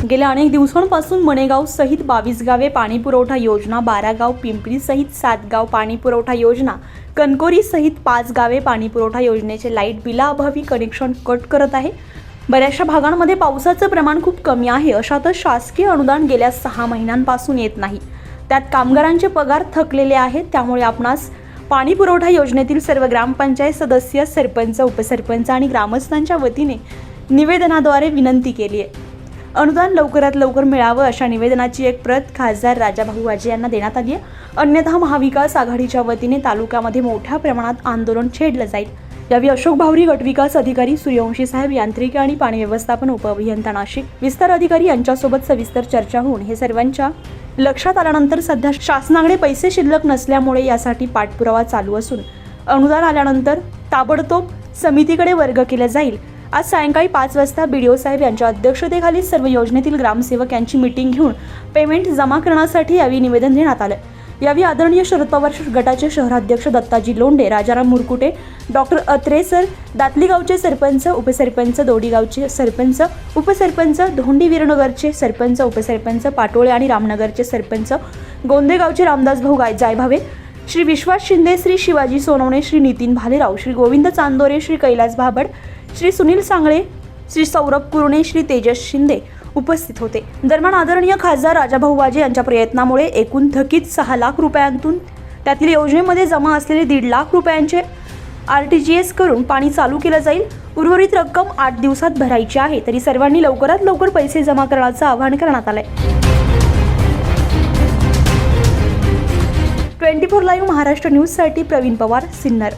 गेल्या अनेक दिवसांपासून मणेगाव सहित 22 गावे पाणी पुरवठा योजना, 12 गाव पिंपरी सहित 7 गाव पाणी पुरवठा योजना, कणकोरी सहित 5 गावे पाणी पुरवठा योजनेचे लाईट बिलाअभावी कनेक्शन कट करत आहे। बऱ्याचशा भागांमध्ये पावसाचं प्रमाण खूप कमी आहे, अशातच शासकीय अनुदान गेल्या 6 महिन्यांपासून येत नाही। त्यात कामगारांचे पगार थकलेले आहेत। त्यामुळे आपणास पाणी पुरवठा योजनेतील सर्व ग्रामपंचायत सदस्य, सरपंच, उपसरपंच आणि ग्रामस्थांच्या वतीने निवेदनाद्वारे विनंती केली आहे। अनुदान लवकरात लवकर मिळावं अशा निवेदनाची एक प्रत खासदार राजाभाऊ वाजे यांना देण्यात आली आहे। अन्यथा महाविकास आघाडीच्या वतीने तालुक्यामध्ये मोठ्या प्रमाणात आंदोलन छेडलं जाईल। यावेळी अशोक भावरी, गटविकास अधिकारी सूर्यवंशी साहेब, यांत्रिकी आणि पाणी व्यवस्थापन उपअभियंता नाशिक, विस्तार अधिकारी यांच्यासोबत सविस्तर चर्चा होऊन हे सर्वांच्या लक्षात आल्यानंतर सध्या शासनाकडे पैसे शिल्लक नसल्यामुळे यासाठी पाठपुरावा चालू असून अनुदान आल्यानंतर ताबडतोब समितीकडे वर्ग केला जाईल। आज सायंकाळी 5 वाजता BDO साहेब यांच्या अध्यक्षतेखाली सर्व योजनेतील ग्रामसेवक यांची मीटिंग घेऊन पेमेंट जमा करण्यासाठी यावेळी निवेदन देण्यात आलं। यावेळी आदरणीय शरद पवार गटाचे शहराध्यक्ष दत्ताजी लोंढे, राजाराम मुरकुटे, डॉक्टर अत्रे सर, दातली गावचे सरपंच, उपसरपंच, दोडी गावचे सरपंच, उपसरपंच, धोंडी वीरनगरचे सरपंच, उपसरपंच, पाटोळे आणि रामनगरचे सरपंच, गोंदे गावचे रामदास भाऊ जायभावे, श्री विश्वास शिंदे, श्री शिवाजी सोनवणे, श्री नितीन भालेराव, श्री गोविंद चांदोरे, श्री कैलास भाबड, श्री सुनील सांगळे, श्री सौरभ कुरणे, श्री तेजस शिंदे उपस्थित होते। दरम्यान आदरणीय खासदार राजाभाऊ वाजे यांच्या प्रयत्नामुळे एकूण थकीत 6 लाख रुपयांतून त्यातील योजनेमध्ये जमा असलेले 1.5 लाख रुपयांचे RTGS करून पाणी चालू केलं जाईल। उर्वरित रक्कम 8 दिवसात भरायची आहे, तरी सर्वांनी लवकरात लवकर पैसे जमा करण्याचं आवाहन करण्यात आलंय। 24 लाईव्ह महाराष्ट्र न्यूजसाठी प्रवीण पवार, सिन्नर।